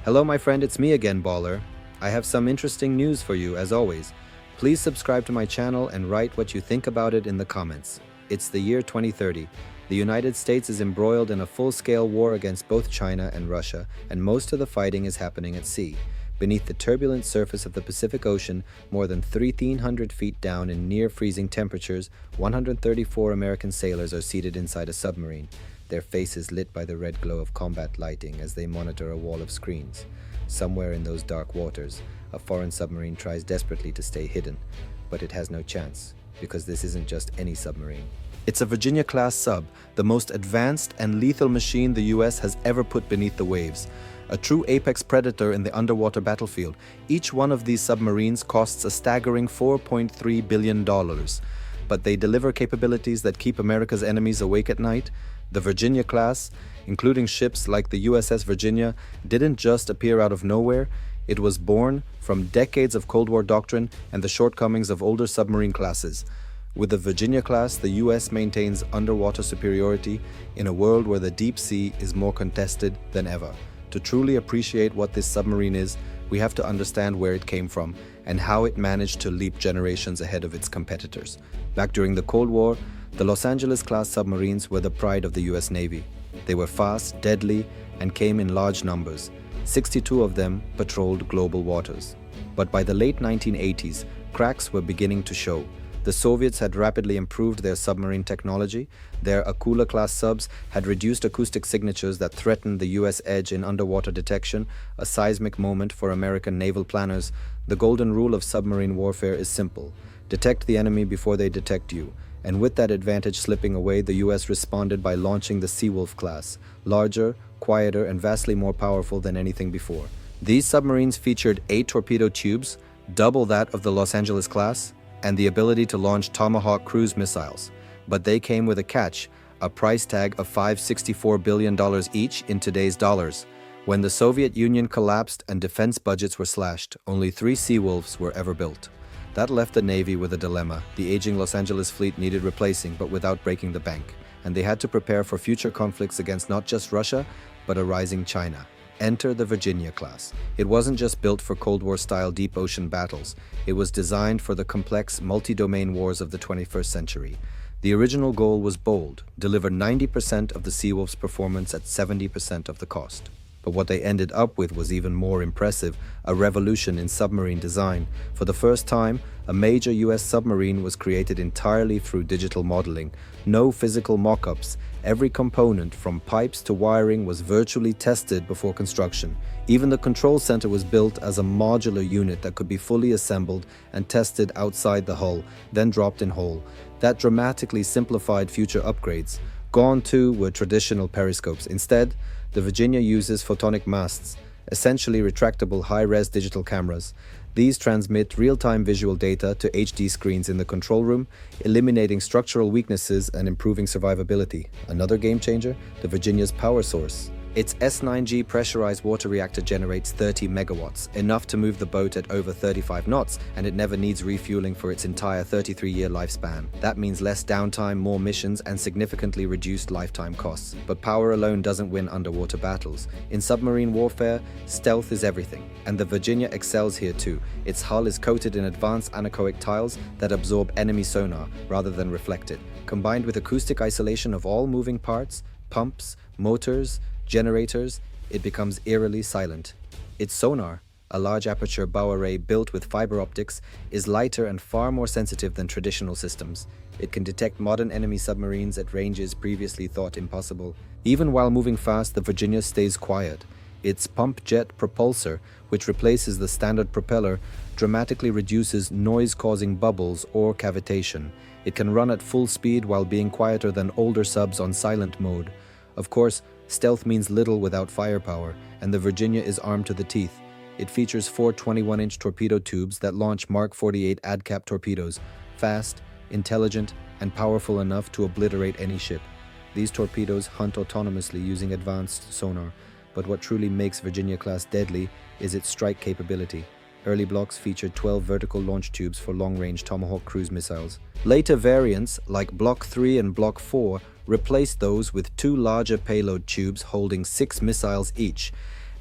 Hello, my friend, it's me again, BAWLER. I have some interesting news for you, as always. Please subscribe to my channel and write what you think about it in the comments. It's the year 2030. The United States is embroiled in a full-scale war against both China and Russia, and most of the fighting is happening at sea. Beneath the turbulent surface of the Pacific Ocean, more than 1,300 feet down in near-freezing temperatures, 134 American sailors are seated inside a submarine, their faces lit by the red glow of combat lighting as they monitor a wall of screens. Somewhere in those dark waters, a foreign submarine tries desperately to stay hidden, but it has no chance, because this isn't just any submarine. It's a Virginia-class sub, the most advanced and lethal machine the US has ever put beneath the waves. A true apex predator in the underwater battlefield. Each one of these submarines costs a staggering $4.3 billion. But they deliver capabilities that keep America's enemies awake at night. The Virginia class, including ships like the USS Virginia, didn't just appear out of nowhere. It was born from decades of Cold War doctrine and the shortcomings of older submarine classes. With the Virginia class, the US maintains underwater superiority in a world where the deep sea is more contested than ever. To truly appreciate what this submarine is, we have to understand where it came from and how it managed to leap generations ahead of its competitors. Back during the Cold War, the Los Angeles-class submarines were the pride of the US Navy. They were fast, deadly, and came in large numbers. 62 of them patrolled global waters. But by the late 1980s, cracks were beginning to show. The Soviets had rapidly improved their submarine technology. Their Akula-class subs had reduced acoustic signatures that threatened the US edge in underwater detection, a seismic moment for American naval planners. The golden rule of submarine warfare is simple: detect the enemy before they detect you. And with that advantage slipping away, the US responded by launching the Seawolf class, larger, quieter, and vastly more powerful than anything before. These submarines featured 8 torpedo tubes, double that of the Los Angeles class, and the ability to launch Tomahawk cruise missiles. But they came with a catch, a price tag of $564 billion each in today's dollars. When the Soviet Union collapsed and defense budgets were slashed, only 3 Seawolves were ever built. That left the Navy with a dilemma. The aging Los Angeles fleet needed replacing, but without breaking the bank. And they had to prepare for future conflicts against not just Russia, but a rising China. Enter the Virginia class. It wasn't just built for Cold War-style deep ocean battles. It was designed for the complex, multi-domain wars of the 21st century. The original goal was bold: deliver 90% of the Seawolf's performance at 70% of the cost. But what they ended up with was even more impressive: a revolution in submarine design. For the first time, a major US submarine was created entirely through digital modeling. No physical mock-ups. Every component, from pipes to wiring, was virtually tested before construction. Even the control center was built as a modular unit that could be fully assembled and tested outside the hull, then dropped in whole. That dramatically simplified future upgrades. Gone too were traditional periscopes. Instead, the Virginia uses photonic masts, essentially retractable high-res digital cameras. These transmit real-time visual data to HD screens in the control room, eliminating structural weaknesses and improving survivability. Another game changer, the Virginia's power source. Its S9G pressurized water reactor generates 30 megawatts, enough to move the boat at over 35 knots, and it never needs refueling for its entire 33-year lifespan. That means less downtime, more missions, and significantly reduced lifetime costs. But power alone doesn't win underwater battles. In submarine warfare, stealth is everything, and the Virginia excels here too. Its hull is coated in advanced anechoic tiles that absorb enemy sonar rather than reflect it. Combined with acoustic isolation of all moving parts, pumps, motors, generators, it becomes eerily silent. Its sonar, a large aperture bow array built with fiber optics, is lighter and far more sensitive than traditional systems. It can detect modern enemy submarines at ranges previously thought impossible. Even while moving fast, the Virginia stays quiet. Its pump jet propulsor, which replaces the standard propeller, dramatically reduces noise-causing bubbles or cavitation. It can run at full speed while being quieter than older subs on silent mode. Of course, stealth means little without firepower, and the Virginia is armed to the teeth. It features 4 21-inch torpedo tubes that launch Mark 48 ADCAP torpedoes, fast, intelligent, and powerful enough to obliterate any ship. These torpedoes hunt autonomously using advanced sonar, but what truly makes Virginia-class deadly is its strike capability. Early blocks featured 12 vertical launch tubes for long-range Tomahawk cruise missiles. Later variants, like Block 3 and Block 4, replaced those with 2 larger payload tubes holding 6 missiles each.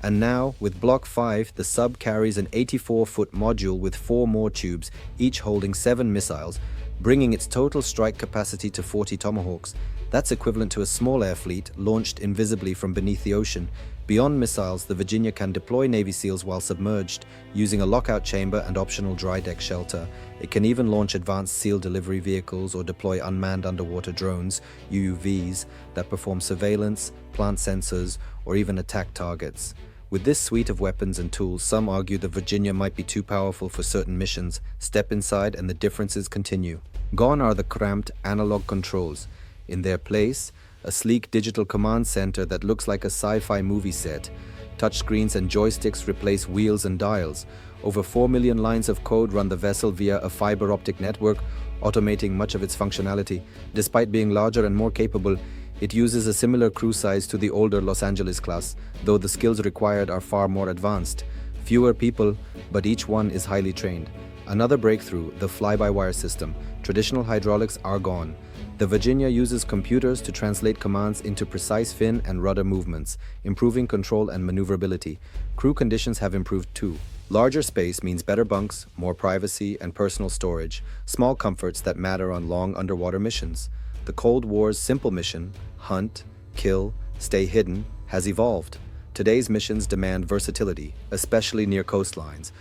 And now, with Block 5, the sub carries an 84-foot module with 4 more tubes, each holding 7 missiles, bringing its total strike capacity to 40 Tomahawks. That's equivalent to a small air fleet launched invisibly from beneath the ocean. Beyond missiles, the Virginia can deploy Navy SEALs while submerged, using a lockout chamber and optional dry deck shelter. It can even launch advanced SEAL delivery vehicles or deploy unmanned underwater drones, UUVs, that perform surveillance, plant sensors, or even attack targets. With this suite of weapons and tools, some argue the Virginia might be too powerful for certain missions. Step inside and the differences continue. Gone are the cramped analog controls. In their place, a sleek digital command center that looks like a sci-fi movie set. Touchscreens and joysticks replace wheels and dials. Over 4 million lines of code run the vessel via a fiber optic network, automating much of its functionality. Despite being larger and more capable, it uses a similar crew size to the older Los Angeles class, though the skills required are far more advanced. Fewer people, but each one is highly trained. Another breakthrough, the fly-by-wire system. Traditional hydraulics are gone. The Virginia uses computers to translate commands into precise fin and rudder movements, improving control and maneuverability. Crew conditions have improved too. Larger space means better bunks, more privacy, and personal storage, small comforts that matter on long underwater missions. The Cold War's simple mission, hunt, kill, stay hidden, has evolved. Today's missions demand versatility, especially near coastlines.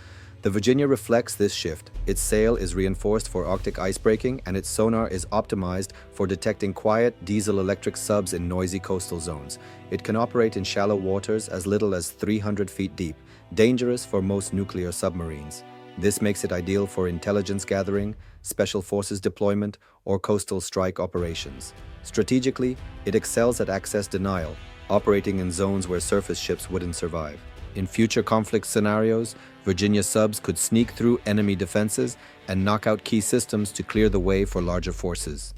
The Virginia reflects this shift. Its sail is reinforced for Arctic icebreaking, and its sonar is optimized for detecting quiet, diesel-electric subs in noisy coastal zones. It can operate in shallow waters as little as 300 feet deep, dangerous for most nuclear submarines. This makes it ideal for intelligence gathering, special forces deployment, or coastal strike operations. Strategically, it excels at access denial, operating in zones where surface ships wouldn't survive. In future conflict scenarios, Virginia subs could sneak through enemy defenses and knock out key systems to clear the way for larger forces.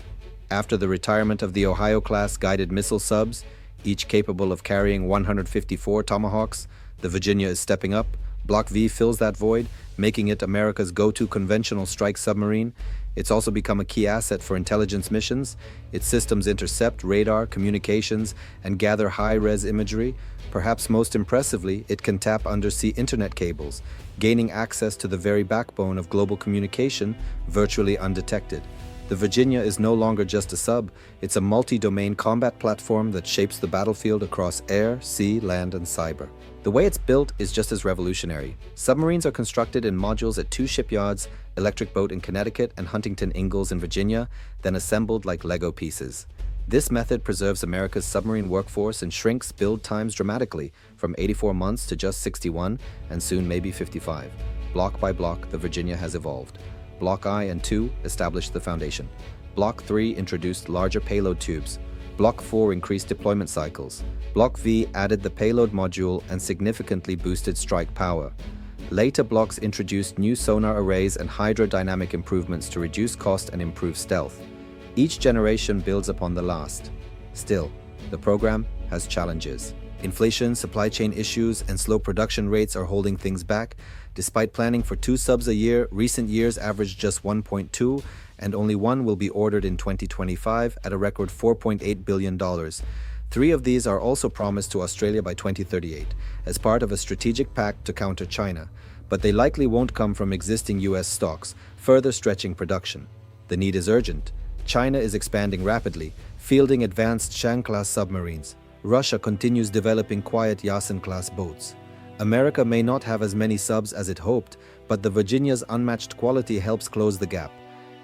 After the retirement of the Ohio-class guided missile subs, each capable of carrying 154 Tomahawks, the Virginia is stepping up. Block V fills that void, making it America's go-to conventional strike submarine. It's also become a key asset for intelligence missions. Its systems intercept radar, communications, and gather high-res imagery. Perhaps most impressively, it can tap undersea internet cables, gaining access to the very backbone of global communication virtually undetected. The Virginia is no longer just a sub, it's a multi-domain combat platform that shapes the battlefield across air, sea, land, and cyber. The way it's built is just as revolutionary. Submarines are constructed in modules at 2 shipyards, Electric Boat in Connecticut and Huntington Ingalls in Virginia, then assembled like Lego pieces. This method preserves America's submarine workforce and shrinks build times dramatically, from 84 months to just 61, and soon maybe 55. Block by block, the Virginia has evolved. Block I and II established the foundation. Block 3 introduced larger payload tubes. Block 4 increased deployment cycles. Block V added the payload module and significantly boosted strike power. Later blocks introduced new sonar arrays and hydrodynamic improvements to reduce cost and improve stealth. Each generation builds upon the last. Still, the program has challenges. Inflation, supply chain issues, and slow production rates are holding things back. Despite planning for 2 subs a year, recent years averaged just 1.2, and only 1 will be ordered in 2025 at a record $4.8 billion. 3 of these are also promised to Australia by 2038, as part of a strategic pact to counter China. But they likely won't come from existing US stocks, further stretching production. The need is urgent. China is expanding rapidly, fielding advanced Shang-class submarines. Russia continues developing quiet Yasin-class boats. America may not have as many subs as it hoped, but the Virginia's unmatched quality helps close the gap.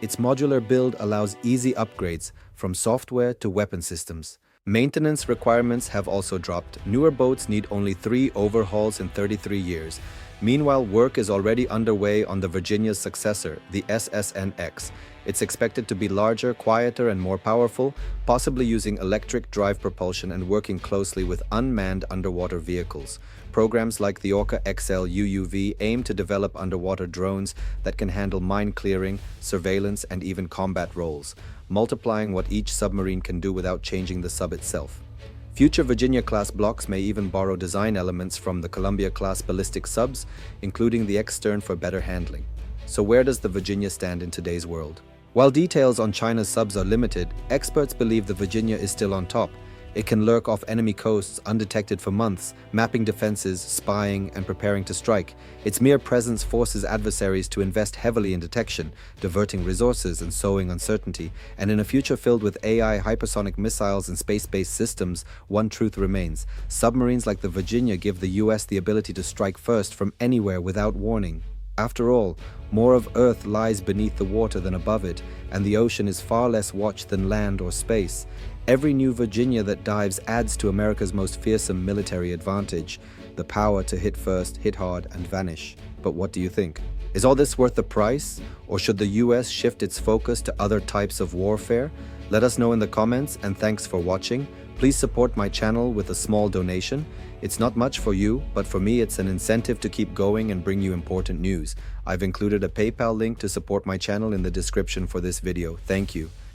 Its modular build allows easy upgrades, from software to weapon systems. Maintenance requirements have also dropped. Newer boats need only 3 overhauls in 33 years. Meanwhile, work is already underway on the Virginia's successor, the SSN-X. It's expected to be larger, quieter, and more powerful, possibly using electric drive propulsion and working closely with unmanned underwater vehicles. Programs like the Orca XL UUV aim to develop underwater drones that can handle mine clearing, surveillance, and even combat roles, multiplying what each submarine can do without changing the sub itself. Future Virginia-class blocks may even borrow design elements from the Columbia-class ballistic subs, including the X-stern for better handling. So where does the Virginia stand in today's world? While details on China's subs are limited, experts believe the Virginia is still on top. It can lurk off enemy coasts undetected for months, mapping defenses, spying, and preparing to strike. Its mere presence forces adversaries to invest heavily in detection, diverting resources and sowing uncertainty. And in a future filled with AI, hypersonic missiles, and space-based systems, one truth remains. Submarines like the Virginia give the US the ability to strike first from anywhere without warning. After all, more of Earth lies beneath the water than above it, and the ocean is far less watched than land or space. Every new Virginia that dives adds to America's most fearsome military advantage, the power to hit first, hit hard, and vanish. But what do you think? Is all this worth the price? Or should the US shift its focus to other types of warfare? Let us know in the comments, and thanks for watching. Please support my channel with a small donation. It's not much for you, but for me it's an incentive to keep going and bring you important news. I've included a PayPal link to support my channel in the description for this video. Thank you.